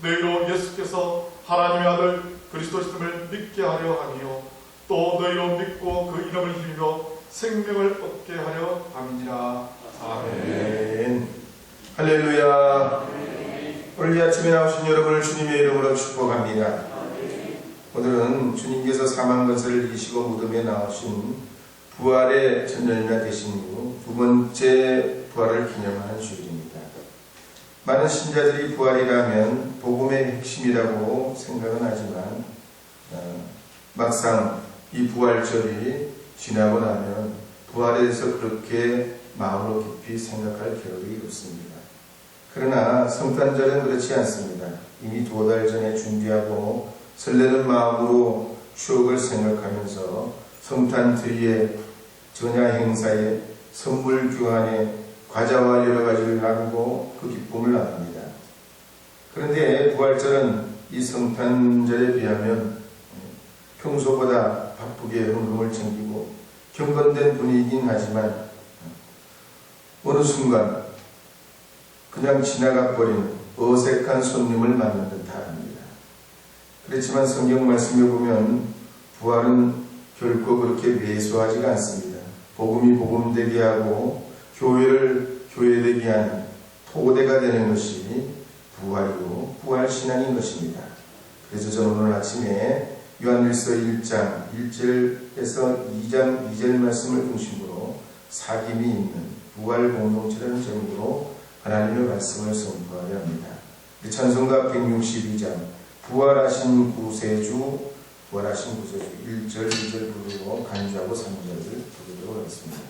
너희로 예수께서 하나님의 아들 그리스도심을 믿게 하려 하며 또 너희로 믿고 그 이름을 힘입어 생명을 얻게 하려 함이니라. 아멘. 할렐루야. 오늘 이 아침에 나오신 여러분을 주님의 이름으로 축복합니다. 오늘은 주님께서 사망 것을 이기시고 무덤에 나오신 부활의 전열매 되신 후 두 번째 부활을 기념하는 주일입니다. 많은 신자들이 부활이라면 복음의 핵심이라고 생각은 하지만 막상 이 부활절이 지나고 나면 부활에 대해서 그렇게 마음으로 깊이 생각할 겨를이 없습니다. 그러나 성탄절은 그렇지 않습니다. 이미 2달 전에 준비하고 설레는 마음으로 추억을 생각하면서 성탄 뒤에 전야 행사에 선물 교환에 과자와 여러 가지를 나누고 그 기쁨을 나눕니다. 그런데 부활절은 이 성탄절에 비하면 평소보다 바쁘게 헌금을 챙기고 경건된 분위기긴 하지만 어느 순간 그냥 지나가 버리는 어색한 손님을 만난 듯합니다. 그렇지만 성경 말씀에 보면 부활은 결코 그렇게 매소하지가 않습니다. 복음이 복음되게 하고 교회를 교회되게 하는 토대가 되는 것이 부활이고 부활신앙인 것입니다. 그래서 저는 오늘 아침에 요한일서 1장 1절에서 2장 2절 말씀을 중심으로 사귐이 있는 부활 공동체라는 제목으로 하나님의 말씀을 선포하려 합니다. 찬송가 162장 부활하신 구세주 1절 2절 부르고 간주하고 3절을 부르도록 하겠습니다.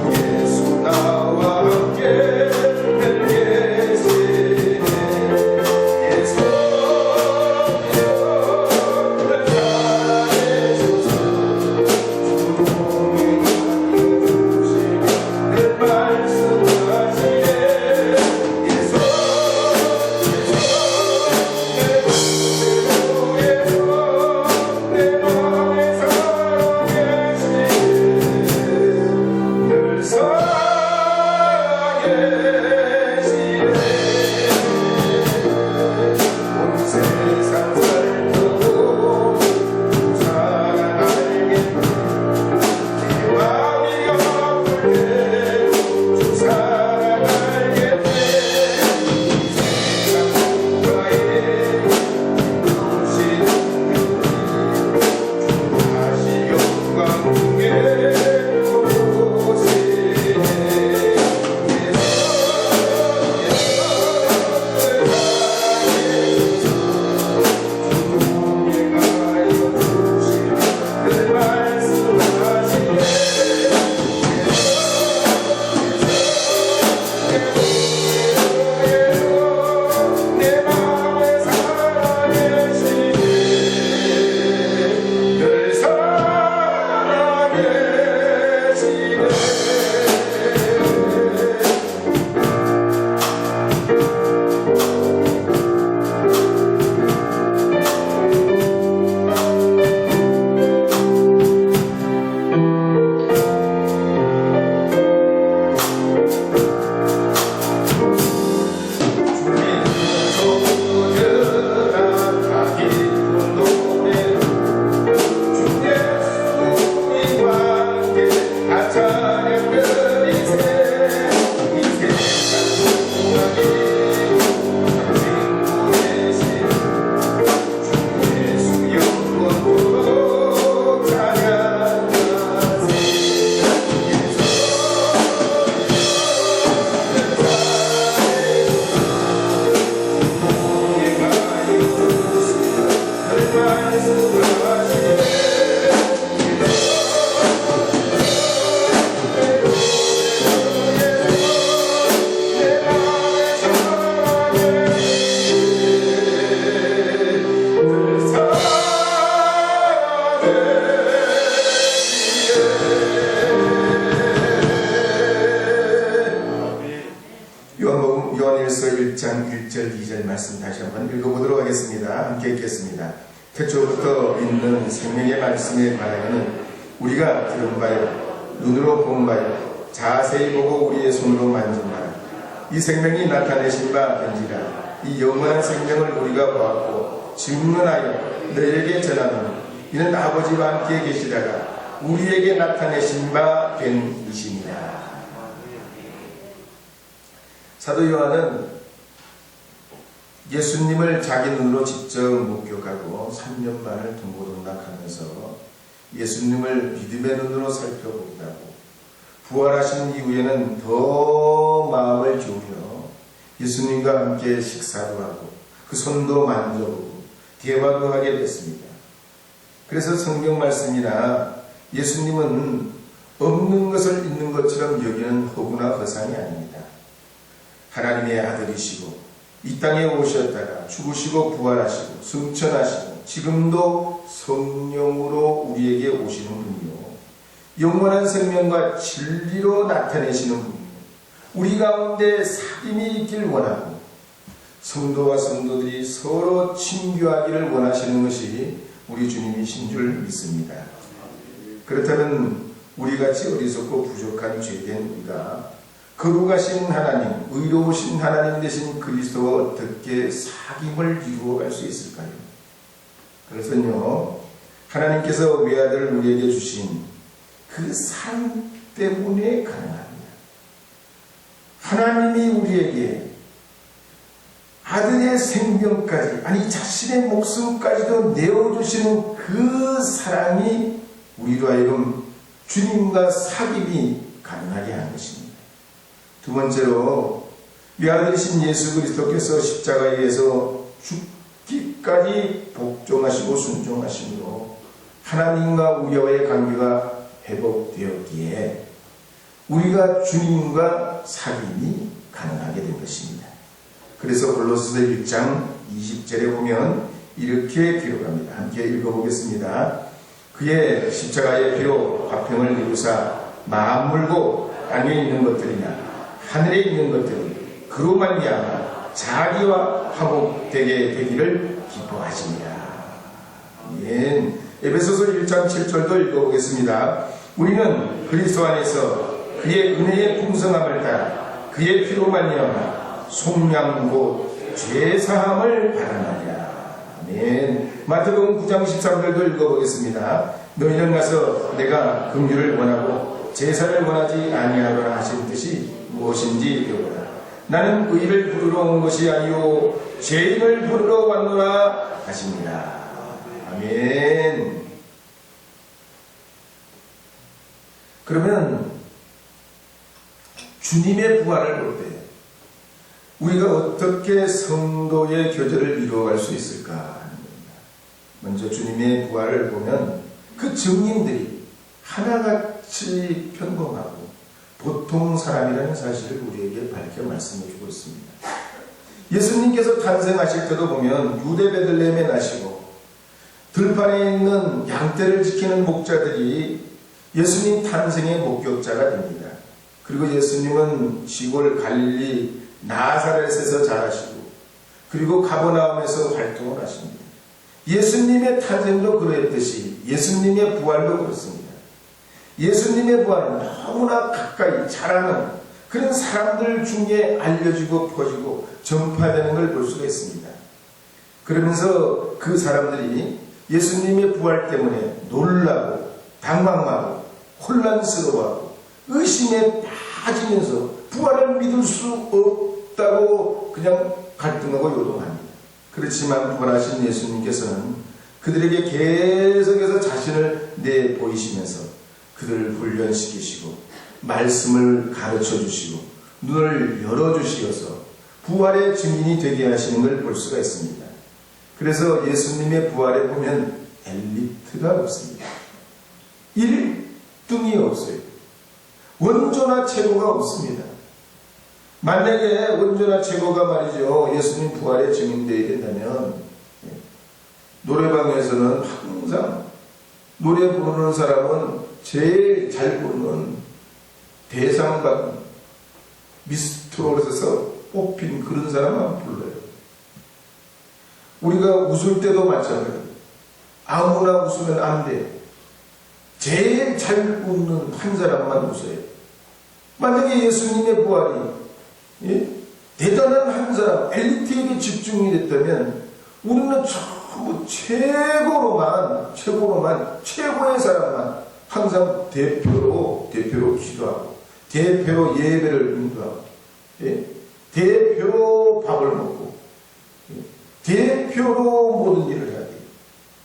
주의 1장 1절 2절 말씀 다시 한번 읽어보도록 하겠습니다. 함께 읽겠습니다. 태초부터 있는 생명의 말씀에 관하여는 우리가 들은 바요 눈으로 본 바요 자세히 보고 우리의 손으로 만진 바라. 이 생명이 나타내신 바 된지라. 이 영원한 생명을 우리가 보았고 증언하여 너희에게 전하노니 이는 아버지와 함께 계시다가 우리에게 나타내신 바 된 이시니라. 사도 요한은 예수님을 자기 눈으로 직접 목격하고 3년 만을 동고동락하면서 예수님을 믿음의 눈으로 살펴보기도 하고 부활하신 이후에는 더 마음을 기울여 예수님과 함께 식사도 하고 그 손도 만져보고 대화도 하게 됐습니다. 그래서 성경 말씀이나 예수님은 없는 것을 있는 것처럼 여기는 허구나 허상이 아닙니다. 하나님의 아들이시고 이 땅에 오셨다가 죽으시고 부활하시고 승천하시고 지금도 성령으로 우리에게 오시는 분이요 영원한 생명과 진리로 나타내시는 분이요 우리 가운데 사귐이 있길 원하고 성도와 성도들이 서로 친교하기를 원하시는 것이 우리 주님이신 줄 믿습니다. 그렇다면 우리같이 어리석고 부족한 죄된 우리가 거룩하신 하나님, 의로우신 하나님 되신 그리스도와 어떻게 사귐을 이루어갈 수 있을까요? 그래서요, 하나님께서 외아들을 우리에게 주신 그 사랑 때문에 가능합니다. 하나님이 우리에게 아들의 생명까지, 아니 자신의 목숨까지도 내어주시는 그 사랑이 우리로 하여금 주님과 사귐이 가능하게 하는 것입니다. 두 번째로 외아들이신 예수 그리스도께서 십자가에서 죽기까지 복종하시고 순종하심으로 하나님과 우리와의 관계가 회복되었기에 우리가 주님과 사귐이 가능하게 된 것입니다. 그래서 골로새서 1장 20절에 보면 이렇게 기록합니다. 함께 읽어보겠습니다. 그의 십자가의 피로 화평을 이루사 만물고 땅에 있는 것들이나 하늘에 있는 것들이 그로 말미암아 자기와 화목되게 되기를 기뻐하시니라. 아멘. 에베소서 1장 7절도 읽어보겠습니다. 우리는 그리스도 안에서 그의 은혜의 풍성함을 따라 그의 피로 말미암아 속량 곧 죄사함을 받아나리라. 아멘. 마태복음 9장 13절도 읽어보겠습니다. 너희는 가서 내가 긍휼을 원하고 제사를 원하지 아니하노라 하신 뜻이 무엇인지 읽어보라. 나는 의를 부르러 온 것이 아니요 죄인을 부르러 왔노라 하십니다. 아멘. 그러면 주님의 부활을 볼 때 우리가 어떻게 성도의 교제를 이루어갈 수 있을까 하는 겁니다. 먼저 주님의 부활을 보면 그 증인들이 하나같이 평범하고 보통 사람이라는 사실을 우리에게 밝혀 말씀해주고 있습니다. 예수님께서 탄생하실 때도 보면 유대 베들레헴에 나시고 들판에 있는 양떼를 지키는 목자들이 예수님 탄생의 목격자가 됩니다. 그리고 예수님은 시골 갈릴리 나사렛에서 자라시고 그리고 가버나움에서 활동을 하십니다. 예수님의 탄생도 그랬듯이 예수님의 부활도 그렇습니다. 예수님의 부활은 너무나 가까이 자라는 그런 사람들 중에 알려지고 퍼지고 전파되는 걸 볼 수가 있습니다. 그러면서 그 사람들이 예수님의 부활 때문에 놀라고 당황하고 혼란스러워하고 의심에 빠지면서 부활을 믿을 수 없다고 그냥 갈등하고 요동합니다. 그렇지만 부활하신 예수님께서는 그들에게 계속해서 자신을 내보이시면서 그들을 훈련시키시고 말씀을 가르쳐 주시고 눈을 열어주시어서 부활의 증인이 되게 하시는 걸 볼 수가 있습니다. 그래서 예수님의 부활에 보면 엘리트가 없습니다. 1등이 없어요. 원조나 최고가 없습니다. 만약에 원조나 최고가 말이죠 예수님 부활의 증인되어야 된다면 노래방에서는 항상 노래 부르는 사람은 제일 잘 부르는 대상받은 미스트롯에서 뽑힌 그런 사람만 불러요. 우리가 웃을 때도 마찬가지예요. 아무나 웃으면 안 돼. 제일 잘 웃는 한 사람만 웃어요. 만약에 예수님의 부활이 대단한 한 사람, 엘리트에게 집중이 됐다면 우리는 전부 최고로만 최고의 사람만 항상 대표로 기도하고 대표로 예배를 인도하고 대표로 밥을 먹고 대표로 모든 일을 해야 돼요.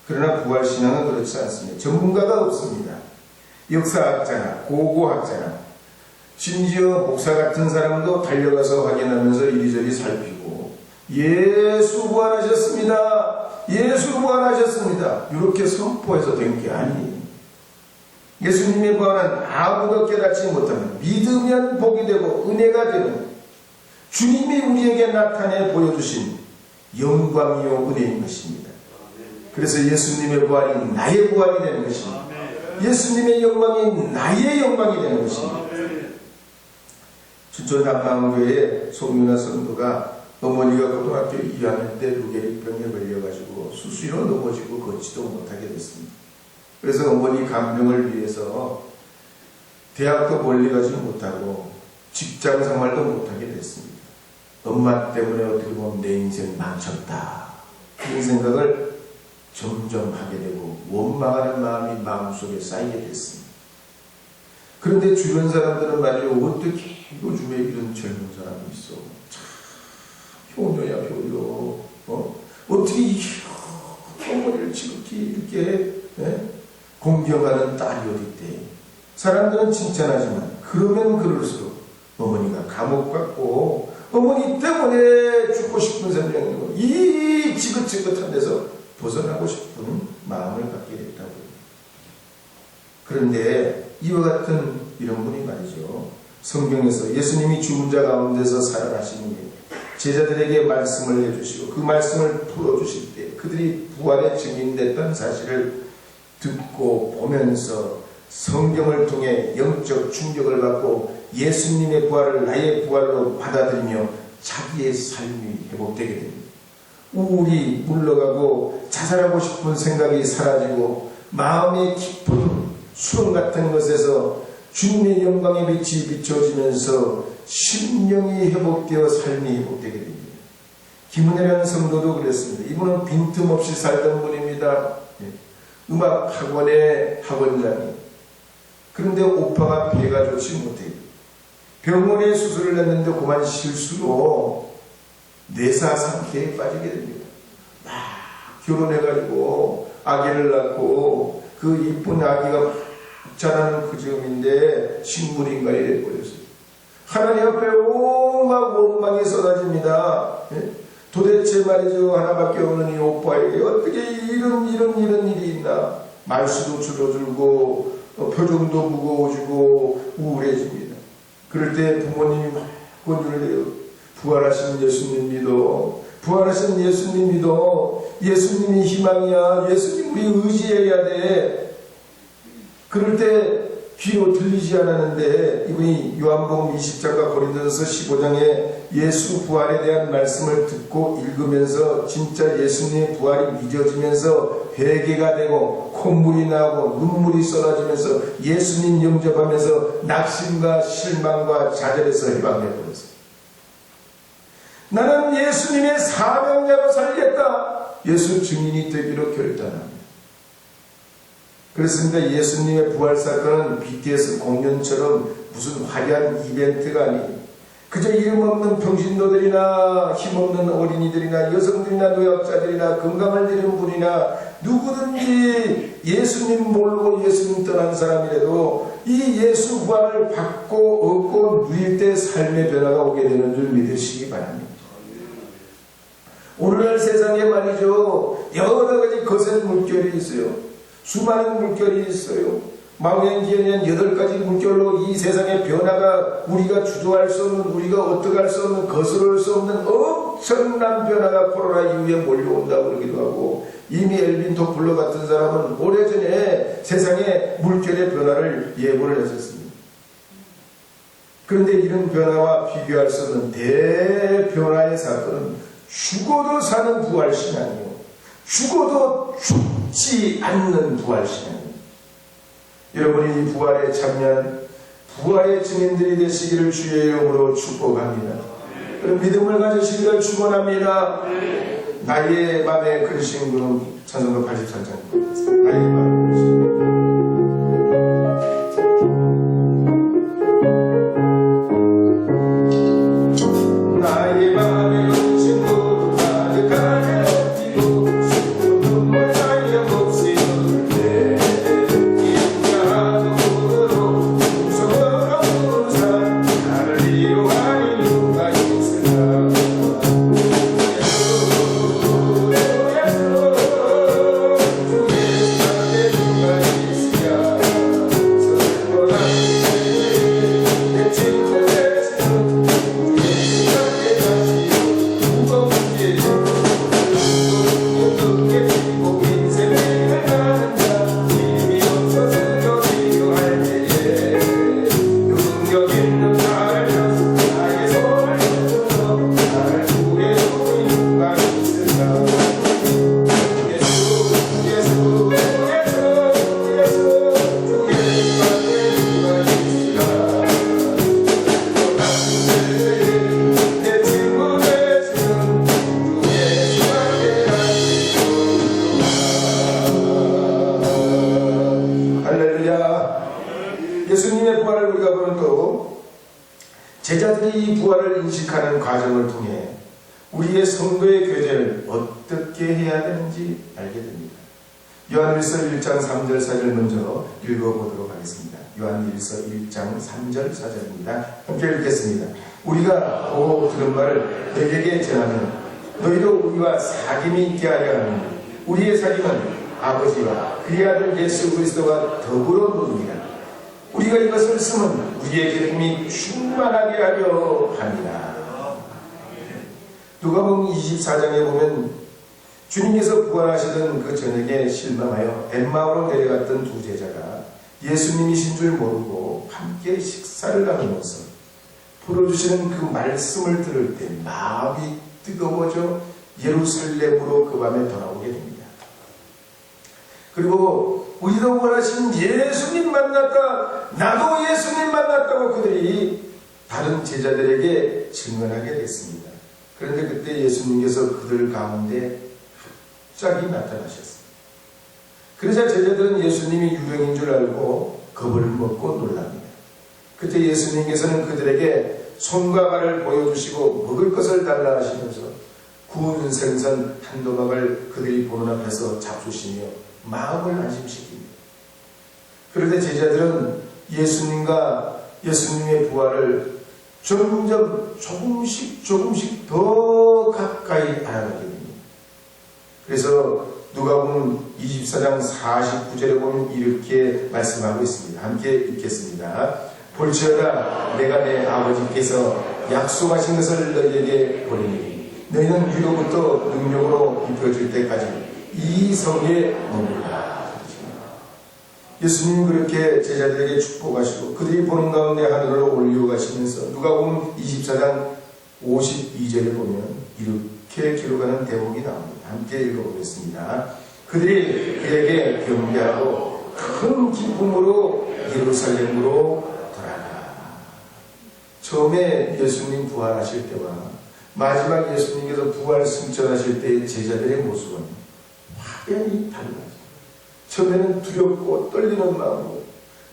그러나 부활신앙은 그렇지 않습니다. 전문가가 없습니다. 역사학자나 고고학자나 심지어 목사 같은 사람도 달려가서 확인하면서 이리저리 살피고 예수 부활하셨습니다. 예수 부활하셨습니다. 이렇게 선포해서 된 게 아니에요. 예수님의 부활은 아무도 깨닫지 못하면 믿으면 복이 되고 은혜가 되는 주님이 우리에게 나타내 보여주신 영광이요 은혜인 것입니다. 그래서 예수님의 부활이 나의 부활이 되는 것입니다. 예수님의 영광이 나의 영광이 되는 것입니다. 춘천담방교회의 송윤아 성도가 어머니가 고등학교 2학년 때 루게릭병에 걸려가지고 수시로 넘어지고 걷지도 못하게 됐습니다. 그래서 어머니 감명을 위해서 대학도 멀리 가지 못하고 직장 생활도 못하게 됐습니다. 엄마 때문에 어떻게 보면 내 인생 망쳤다. 그런 생각을 점점 하게 되고 원망하는 마음이 마음속에 쌓이게 됐습니다. 그런데 주변 사람들은 말이요, 어떻게 요즘에 이런 젊은 사람이 있어. 참 효녀야 효녀. 어떻게 이 어머니를 지극히 이렇게 공경하는 딸이 어디 있대. 사람들은 칭찬하지만 그러면 그럴수록 어머니가 감옥 갔고 어머니 때문에 죽고 싶은 생명이고 이 지긋지긋한 데서 벗어나고 싶은 마음을 갖게 됐다고요. 그런데 이와 같은 이런 분이 말이죠. 성경에서 예수님이 죽은 자 가운데서 살아나시는 게 제자들에게 말씀을 해주시고 그 말씀을 풀어주실 때 그들이 부활의 증인됐던 사실을 듣고 보면서 성경을 통해 영적 충격을 받고 예수님의 부활을 나의 부활로 받아들이며 자기의 삶이 회복되게 됩니다. 우울이 물러가고 자살하고 싶은 생각이 사라지고 마음의 깊은 수렁 같은 것에서 주님의 영광의 빛이 비춰지면서 심령이 회복되어 삶이 회복되게 됩니다. 김은혜라는 성도도 그랬습니다. 이분은 빈틈없이 살던 분입니다. 음악 학원의 학원장이. 그런데 오빠가 배가 좋지 못해요. 병원에 수술을 했는데 그만 실수로 뇌사 상태에 빠지게 됩니다. 막 결혼해가지고 아기를 낳고 그 이쁜 아기가 막 자라는 그 즈음인데 식물인간이 돼버렸어요. 하나님 앞에 온갖 원망이 쏟아집니다. 도대체 말이죠, 하나밖에 없는 이 오빠에게 어떻게 이런 일이 있나. 말수도 줄어들고 표정도 무거워지고 우울해집니다. 그럴 때 부모님이 막 권유를 해요. 부활하신 예수님 믿어. 부활하신 예수님 믿어. 예수님이 희망이야. 예수님 우리 의지해야 돼. 그럴 때 귀로 들리지 않았는데 이분이 요한복음 20장과 고린도전서 15장에 예수 부활에 대한 말씀을 듣고 읽으면서 진짜 예수님의 부활이 믿어지면서 회개가 되고 콧물이 나오고 눈물이 쏟아지면서 예수님 영접하면서 낙심과 실망과 좌절에서 해방되어버렸어요. 나는 예수님의 사명자로 살겠다. 예수 증인이 되기로 결단합니다. 그렇습니다. 예수님의 부활 사건은 BTS 공연처럼 무슨 화려한 이벤트가 아니에요. 그저 이름 없는 병신도들이나 힘없는 어린이들이나 여성들이나 노약자들이나 건강을 잃은 분이나 누구든지 예수님 모르고 예수님 떠난 사람이라도 이 예수 부활을 받고 얻고 누릴 때 삶의 변화가 오게 되는 줄 믿으시기 바랍니다. 오늘날 세상에 말이죠, 여러 가지 거센 물결이 있어요. 수많은 물결이 있어요. 망연기연한 8가지 물결로 이 세상의 변화가 우리가 주도할 수 없는, 우리가 어떻게 할 수 없는, 거스를 수 없는 엄청난 변화가 코로나 이후에 몰려온다고 그러기도 하고, 이미 엘빈 토플러 같은 사람은 오래전에 세상의 물결의 변화를 예고를 했었습니다. 그런데 이런 변화와 비교할 수 없는 대변화의 사건은 죽어도 사는 부활신앙이요, 죽어도 죽지 않는 부활신앙입니다. 여러분이 이 부활에 참여한 부활의 증인들이 되시기를 주의 이름으로 축복합니다. 그런 믿음을 가지시기를 축원합니다. 나의 맘에 그리신 분 찬송가 83장 나의 맘에 그리신 분. 나의 맘에 그리신 분 가득하게 높이고 눈물 달려 몹시 부를 때 인자하던 분으로 무서워라 부르사 나를 이루하니 누가 있으나 예수님의 부활을 우리가 보는 또 제자들이 이 부활을 인식하는 과정을 통해 우리의 성도의 교제를 어떻게 해야 되는지 알게 됩니다. 요한일서 1장 3절 4절 먼저 읽어보도록 하겠습니다. 요한일서 1장 3절 4절입니다. 함께 읽겠습니다. 우리가 보고 들은 말을 너희에게 전하면 너희도 우리와 사귐이 있게 하려 하니 우리의 사귐은 아버지와 그의 아들 예수 그리스도와 더불어 노느니라. 우리가 이것을 쓰면 우리의 기쁨이 충만하게 하려 합니다. 누가복음 24장에 보면 주님께서 부활하시던 그 저녁에 실망하여 엠마오로 내려갔던 두 제자가 예수님이신 줄 모르고 함께 식사를 나누면서 풀어주시는 그 말씀을 들을 때 마음이 뜨거워져 예루살렘으로 그 밤에 돌아오게 됩니다. 그리고 우리도 원하신 예수님 만났다, 나도 예수님 만났다고 그들이 다른 제자들에게 증언하게 됐습니다. 그런데 그때 예수님께서 그들 가운데 갑자기 나타나셨습니다. 그래서 제자들은 예수님이 유령인 줄 알고 겁을 먹고 놀랍니다. 그때 예수님께서는 그들에게 손과 발을 보여주시고 먹을 것을 달라 하시면서 구운 생선 한 조각을 그들이 보는 앞에서 잡수시며 마음을 안심시킵니다. 그런데 제자들은 예수님과 예수님의 부활을 점점 조금씩 더 가까이 알아가게 됩니다. 그래서 누가복음 24장 49절에 보면 이렇게 말씀하고 있습니다. 함께 읽겠습니다. 볼지어다 내가 내 아버지께서 약속하신 것을 너희에게 보내니 너희는 위로부터 능력으로 입혀질 때까지 이 성에 머물라. 예수님 그렇게 제자들에게 축복하시고 그들이 보는 가운데 하늘로 올려가시면서 누가복음 24장 52절에 보면 이렇게 기록하는 대목이 나옵니다. 함께 읽어보겠습니다. 그들이 그에게 경배하고 큰 기쁨으로 예루살렘으로 돌아가. 처음에 예수님 부활하실 때와 마지막 예수님께서 부활 승천하실 때의 제자들의 모습은 확연히 달라요. 처음에는 두렵고 떨리는 마음으로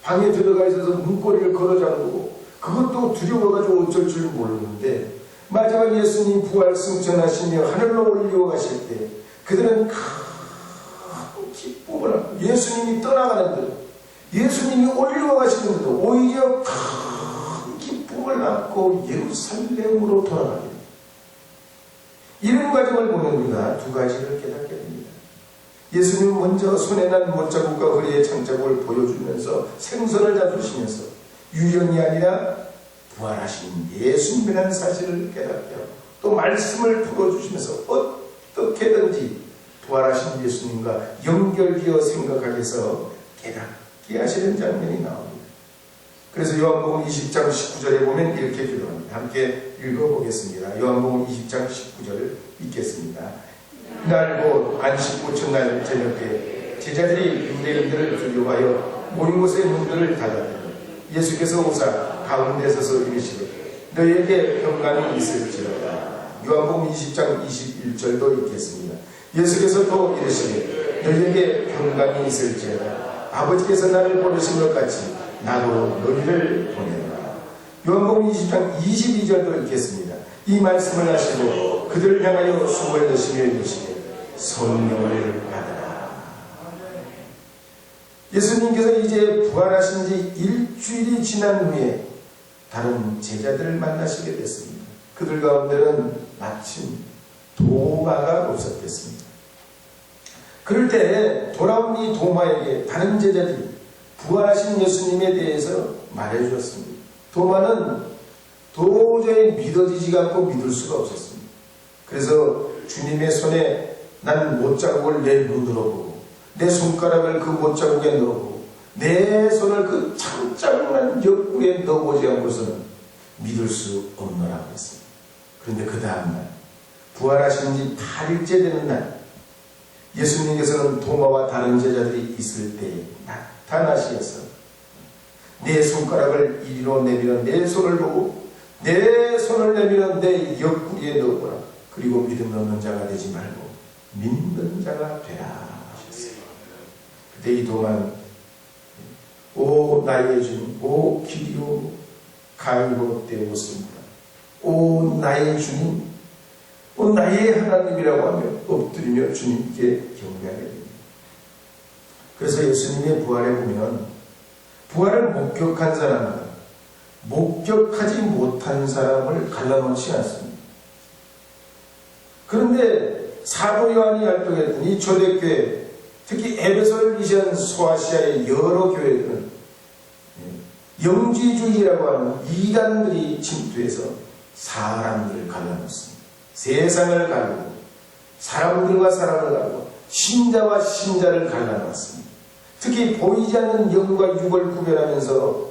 방에 들어가 있어서 문고리를 걸어 잠그고 그것도 두려워가지고 어쩔 줄 모르는데 마지막 예수님 부활 승천하시며 하늘로 올려가실 때 그들은 큰 기쁨을 하고 예수님이 떠나가는데도 예수님이 올려가시는데도 오히려 큰 기쁨을 안고 예루살렘으로 돌아가게 됩니다. 이런 과정을 보면 우리가 두 가지를 깨닫게 됩니다. 예수님은 먼저 손에 난 못자국과 허리에 창자국을 보여주면서 생선을 잡수시면서 유령이 아니라 부활하신 예수님이라는 사실을 깨닫게 하고 또 말씀을 풀어주시면서 어떻게든지 부활하신 예수님과 연결되어 생각하게 해서 깨닫게 하시는 장면이 나옵니다. 그래서 요한복음 20장 19절에 보면 이렇게 기도합니다. 함께 읽어보겠습니다. 요한복음 20장 19절을 읽겠습니다. 이날 곧 안식 오천날 저녁에 제자들이 유대인들을 두려워하여 모인 곳의 문들을 닫았더니 예수께서 오사 가운데 서서 이르시되 너희에게 평강이 있을지어다. 요한복음 20장 21절도 읽겠습니다. 예수께서 또 이르시되 너희에게 평강이 있을지어다. 아버지께서 나를 보내신 것 같이 나도 너희를 보내노라. 요한복음 20장 22절도 읽겠습니다. 이 말씀을 하시고 그들을 향하여 숨을 내쉬며 이르시되 성령을 받으라. 예수님께서 이제 부활하신 지 일주일이 지난 후에 다른 제자들을 만나시게 됐습니다. 그들 가운데는 마침 도마가 없었겠습니다. 그럴 때 돌아온 이 도마에게 다른 제자들이 부활하신 예수님에 대해서 말해주었습니다. 도마는 도저히 믿어지지가 않고 믿을 수가 없었습니다. 그래서 주님의 손에 난 못자국을 내 눈으로 보고 내 손가락을 그 못자국에 넣어보고 내 손을 그 참자국난 옆구리에 넣어보지 않고서는 믿을 수 없노라고 했습니다. 그런데 그 다음날 부활하신 지 8일째 되는 날 예수님께서는 도마와 다른 제자들이 있을 때에 나타나시어서 내 손가락을 이리로 내밀어 내 손을 보고 내 손을 내밀어 내 옆구리에 넣어보라. 그리고 믿음 없는 자가 되지 말고 믿는 자가 되라 하셨어요. 그때 이 도마는 오 나의 주님, 오 길이요 가이로 되었습니다. 오 나의 주님, 오 나의 하나님이라고 하며 엎드리며 주님께 경배하게 됩니다. 그래서 예수님의 부활에 보면 부활을 목격한 사람과 목격하지 못한 사람을 갈라놓지 않습니다. 그런데 사도 요한이 활동했던 이 초대교회, 특히 에베소를 위시한 소아시아의 여러 교회들은 영지주의라고 하는 이단들이 침투해서 사람들을 갈라놓습니다. 세상을 가르고 사람들과 사람을 가르고 신자와 신자를 갈라놨습니다. 특히 보이지 않는 영과 육을 구별하면서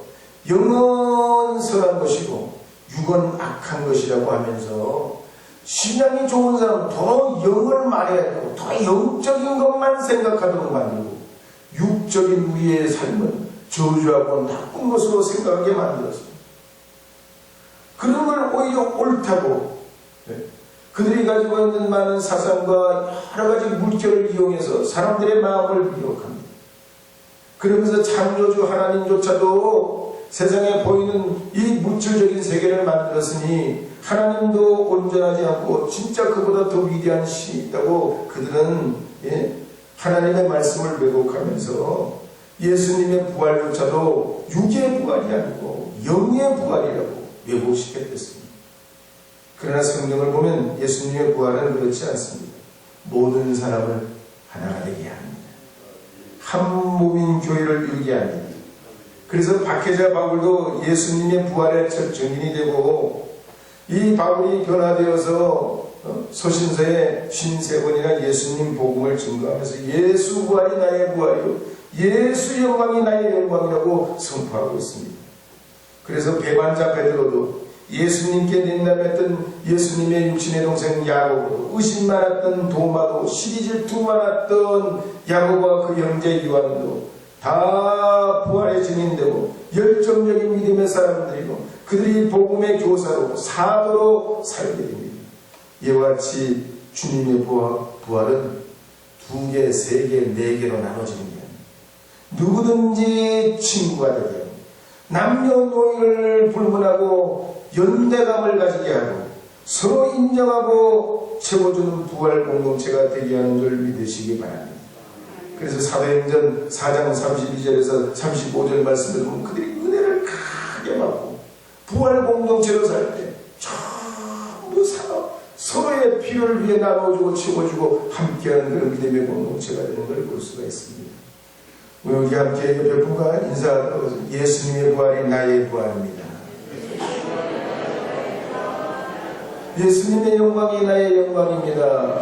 영은 선한 것이고 육은 악한 것이라고 하면서 신앙이 좋은 사람은 더 영을 말해야 되고 더 영적인 것만 생각하도록 만들고 육적인 우리의 삶은 저주하고 나쁜 것으로 생각하게 만들었습니다. 그런 걸 오히려 옳다고 그들이 가지고 있는 많은 사상과 여러 가지 물결을 이용해서 사람들의 마음을 미혹합니다. 그러면서 창조주 하나님조차도 세상에 보이는 이 물질적인 세계를 만들었으니 하나님도 온전하지 않고 진짜 그보다 더 위대한 신이 있다고 그들은 하나님의 말씀을 왜곡하면서 예수님의 부활조차도 육의 부활이 아니고 영의 부활이라고 왜곡시켰습니다. 그러나 성경을 보면 예수님의 부활은 그렇지 않습니다. 모든 사람을 하나가 되게 합니다. 한 몸인 교회를 이루게 합니다. 그래서 박해자 바울도 예수님의 부활의 첫 증인이 되고 이 바울이 변화되어서 서신서에 53번이나 예수님 복음을 증거하면서 예수 부활이 나의 부활이요 예수 영광이 나의 영광이라고 선포하고 있습니다. 그래서 배반자 베드로도 예수님께 냉담했던 예수님의 육신의 동생 야고보도 의심 많았던 도마도 시기 질투 많았던 야고보와 그 형제 요한도 다 부활의 증인되고 열정적인 믿음의 사람들이고 그들이 복음의 교사로 사도로 살게 됩니다. 이와 같이 주님의 부활은 2개, 3개, 4개로 나눠지는 게 아닙니다. 누구든지 친구가 되게 하고 남녀노이를 불문하고 연대감을 가지게 하고 서로 인정하고 채워주는 부활 공동체가 되게 하는 줄 믿으시기 바랍니다. 그래서 사도행전 4장 32절에서 35절 말씀을 보면 그들이 은혜를 크게 받고 부활 공동체로 살 때 전부 서로의 필요를 위해 나눠주고 채워주고 함께하는 그런 믿음의 공동체가 되는 걸 볼 수가 있습니다. 우리 함께 옆에 분과 인사하도록 예수님의 부활이 나의 부활입니다. 예수님의 영광이 나의 영광입니다.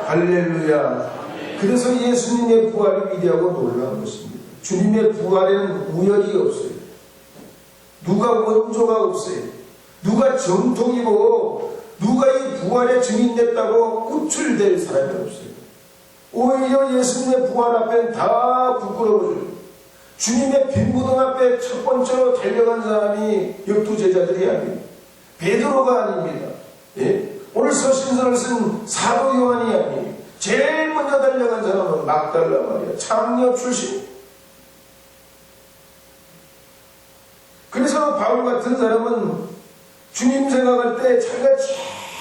할렐루야. 그래서 예수님의 부활이 위대하고 놀라운 것입니다. 주님의 부활에는 우열이 없어요. 누가 원조가 없어요. 누가 정통이고 누가 이 부활에 증인됐다고 우쭐댈 사람이 없어요. 오히려 예수님의 부활 앞엔 다 부끄러워져요. 주님의 빈 무덤 앞에 첫 번째로 달려간 사람이 12제자들이 아니에요. 베드로가 아닙니다. 예? 오늘 서신서를 쓴 사도 요한이 아니에요. 제일 먼저 달려간 사람은 막달라 마리아, 창녀 출신. 그래서 바울 같은 사람은 주님 생각할 때 자기가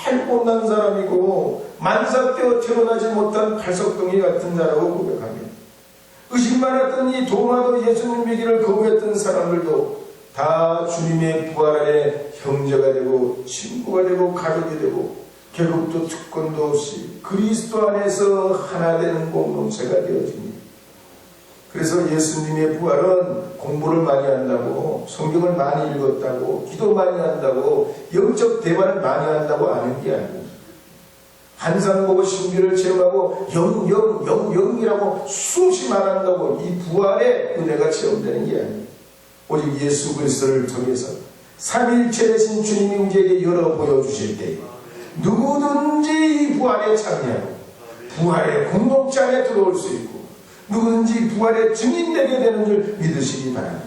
제일 못난 사람이고 만삭되어 태어나지 못한 팔석둥이 같은 자라고 고백합니다. 의심 많았던 이 도마도 예수님 믿기를 거부했던 사람들도 다 주님의 부활 안에 형제가 되고 친구가 되고 가족이 되고 계급도 특권도 없이 그리스도 안에서 하나 되는 공동체가 되어집니다. 그래서 예수님의 부활은 공부를 많이 한다고, 성경을 많이 읽었다고, 기도 많이 한다고, 영적 대화를 많이 한다고 아는 게 아닙니다. 한상 보고 신비를 체험하고 영이라고 수없이 말한다고 이 부활의 은혜가 체험되는 게 아닙니다. 오직 예수 그리스도를 통해서 삼위일체 되신 주님이 우리에게 열어 보여주실 때 누구든지 이 부활에 참여하고 부활의 공동체 안에 들어올 수 있고 누구든지 부활의 증인되게 되는 줄 믿으시기 바랍니다.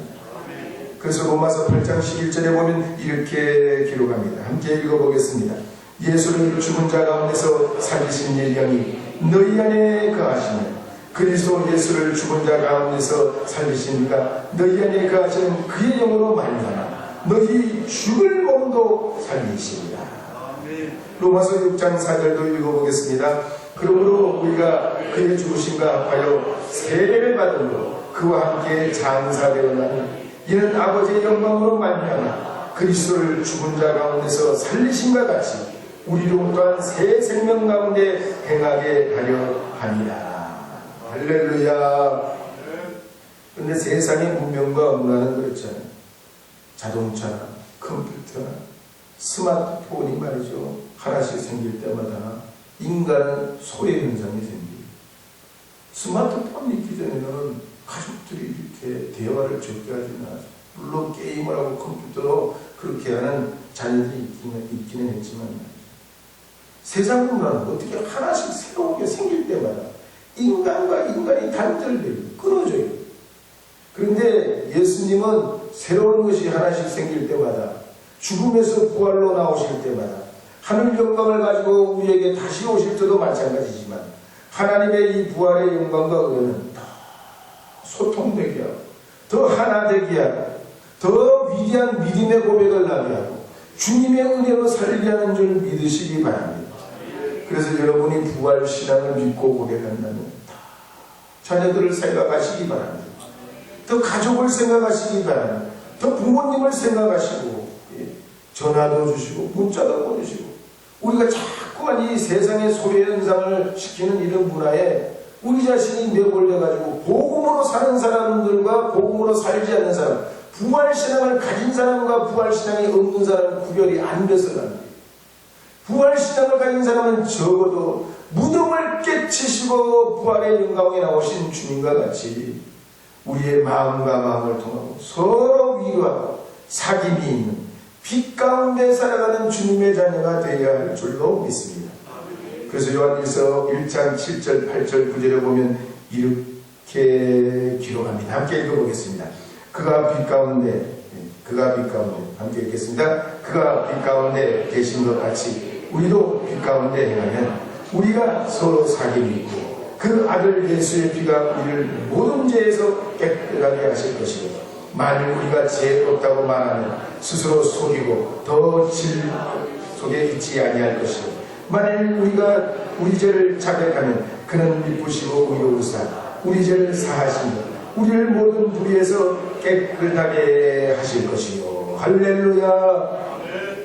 그래서 로마서 8장 11절에 보면 이렇게 기록합니다. 함께 읽어보겠습니다. 예수를 죽은 자 가운데서 살리신 예령이 너희 안에 거하시며 그리스도 예수를 죽은 자 가운데서 살리신 이가 너희 안에 거하시는 그의 영으로 말미암아 너희 죽을 몸도 살리시리라. 로마서 6장 4절도 읽어보겠습니다. 그러므로 우리가 그의 죽으심과 합하여 세례를 받음으로 그와 함께 장사되었나니 이는 아버지의 영광으로 말미암아 그리스도를 죽은 자 가운데서 살리심과 같이 우리로 또한 새 생명 가운데 행하게 하려 함이라. 할렐루야. 그런데 세상의 문명과 문화는 그렇잖아요. 자동차나 컴퓨터나 스마트폰이 말이죠. 하나씩 생길 때마다 인간 소외 현상이 생깁니다. 스마트폰 있기 전에는 가족들이 이렇게 대화를 적게 하지는 않았어요. 물론 게임을 하고 컴퓨터로 그렇게 하는 자녀들이 있기는 했지만 세상 문화는 어떻게 하나씩 새로운 게 생길 때마다 인간과 인간이 단절되고 끊어져요. 그런데 예수님은 새로운 것이 하나씩 생길 때마다 죽음에서 부활로 나오실 때마다 하늘 영광을 가지고 우리에게 다시 오실 때도 마찬가지지만 하나님의 이 부활의 영광과 은혜는 더 소통되게 하고 더 하나 되게 하고 더 위대한 믿음의 고백을 나게 하고 주님의 은혜로 살게 하는 줄 믿으시기 바랍니다. 그래서 여러분이 부활신앙을 믿고 고백한다면 자녀들을 생각하시기 바랍니다. 더 가족을 생각하시기 바랍니다. 더 부모님을 생각하시고 전화도 주시고 문자도 보내시고 우리가 자꾸만 이 세상의 소외 현상을 시키는 이런 문화에 우리 자신이 내몰려가지고 복음으로 사는 사람들과 복음으로 살지 않는 사람, 부활신앙을 가진 사람과 부활신앙이 없는 사람은 구별이 안 돼서 갑니다. 부활신앙을 가진 사람은 적어도 무덤을 깨치시고 부활의 영광에 나오신 주님과 같이 우리의 마음과 마음을 통하고 서로 위로하고 사귐이 있는 빛 가운데 살아가는 주님의 자녀가 되어야 할 줄로 믿습니다. 그래서 요한일서 1장 7절 8절 9절에 보면 이렇게 기록합니다. 함께 읽어보겠습니다. 그가 빛 가운데 함께 읽겠습니다. 그가 빛 가운데 계신 것 같이 우리도 빛 가운데 행하면 우리가 서로 사귐이 있고 그 아들 예수의 피가 우리를 모든 죄에서 깨끗하게 하실 것이고 만일 우리가 죄 없다고 말하면 스스로 속이고 더 질 속에 있지 아니할 것이고 만일 우리가 우리 죄를 자백하면 그는 미쁘시고 의로우사 우리 죄를 사하시며 우리를 모든 불의에서 깨끗하게 하실 것이요. 할렐루야.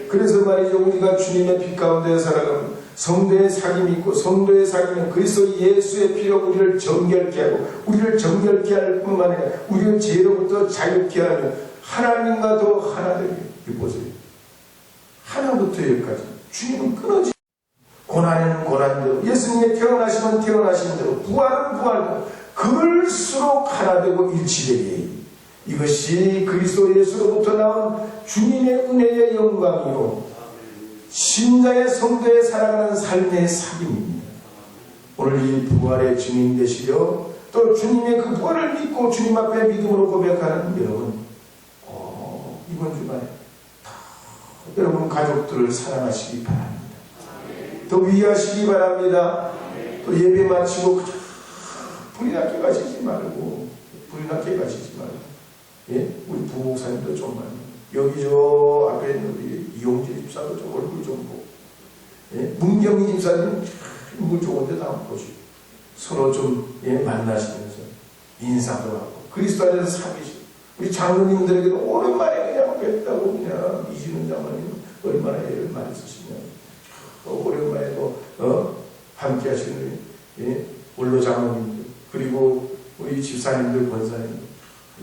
그래서 말이죠. 우리가 주님의 빛 가운데 살아가면 성도의 사귐이 있고 성도의 사귐은 그리스도 예수의 피로 우리를 정결케 하고 우리를 정결케 할 뿐만 아니라 우리를 죄로부터 자유케 하며 하나님과 더 하나 되게. 보세요. 하나부터 여기까지 주님은 끊어지 고난은 고난대로 예수님의 태어나시면 태어나신 대로 부활은 부활대로 그 그럴수록 하나 되고 일치되게 이것이 그리스도 예수로부터 나온 주님의 은혜의 영광이요 신자의 성도의 살아가는 삶의 sak임입니다. 오늘 이 부활의 증인 되시려 또 주님의 그 부활을 믿고 주님 앞에 믿음으로 고백하는 여러분, 이번 주간에 여러분 가족들을 사랑하시기 바랍니다. 더 위하시기 바랍니다. 또 예배 마치고 불이 나게 가시지 말고, 예? 우리 부목사님도 좀 많이, 여기 저 앞에 있는 우리 이용재 집사도 좀 얼굴 좀 보고, 예? 문경희 집사님 인물 좋은데 다 한번 보시고, 서로 좀 만나시면서 인사도 하고, 그리스도 안에서 사귀시고, 우리 장로님들에게도 오랜만에 그냥 뵙다고 그냥 이지는 장로님 얼마나 애를 많이 쓰시냐. 오랜만에 또 함께 하시는 원로 장로님들, 그리고 우리 집사님들, 권사님들,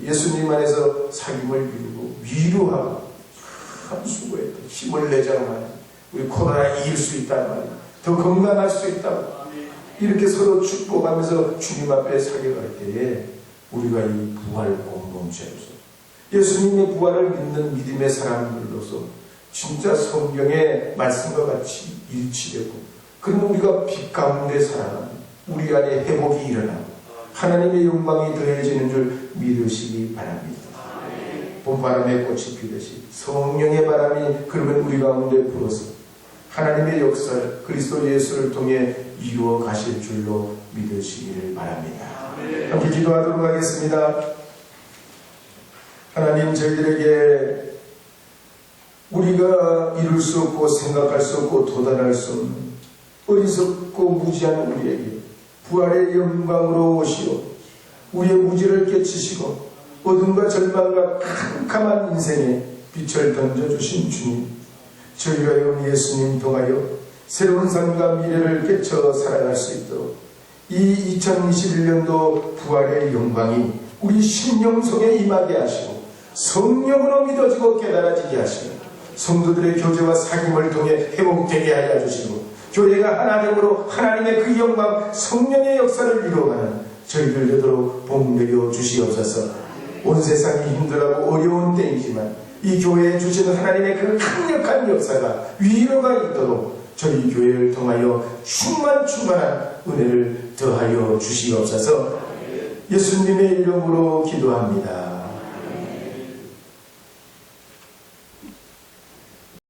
예수님 안에서 사귐을 이루고 위로하고 참 수고했다. 힘을 내자고 말이야. 우리 코로나 이길 수 있단 말이야. 더 건강할 수 있다고. 이렇게 서로 축복하면서 주님 앞에 사격할 때에 우리가 이 부활 공동체로서 예수님의 부활을 믿는 믿음의 사람들로서 진짜 성경의 말씀과 같이 일치되고, 그러면 우리가 빛 가운데 살아가는 우리 안에 회복이 일어나고 하나님의 영광이 더해지는 줄 믿으시기 바랍니다. 봄바람에 꽃이 피듯이 성령의 바람이 그러면 우리 가운데 불어서 하나님의 역사를 그리스도 예수를 통해 이루어 가실 줄로 믿으시기를 바랍니다. 함께 기도하도록 하겠습니다. 하나님, 저희들에게 우리가 이룰 수 없고 생각할 수 없고 도달할 수 없는 어리석고 무지한 우리에게 부활의 영광으로 오시오 우리의 무지를 깨치시고 어둠과 절망과 캄캄한 인생에 빛을 던져주신 주님, 저희가 예수님 통하여 새로운 삶과 미래를 깨쳐 살아갈 수 있도록 이 2021년도 부활의 영광이 우리 심령 속에 임하게 하시고 성령으로 믿어지고 깨달아지게 하시고 성도들의 교제와 사귐을 통해 회복되게 하여 주시고 교회가 하나됨으로 하나님의 그 영광 성령의 역사를 이루어가는 저희들 되도록 복내려 주시옵소서. 온 세상이 힘들고 어려운 때이지만 이 교회에 주시는 하나님의 그 강력한 역사가 위로가 있도록 저희 교회를 통하여 충만한 은혜를 더하여 주시옵소서. 예수님의 이름으로 기도합니다.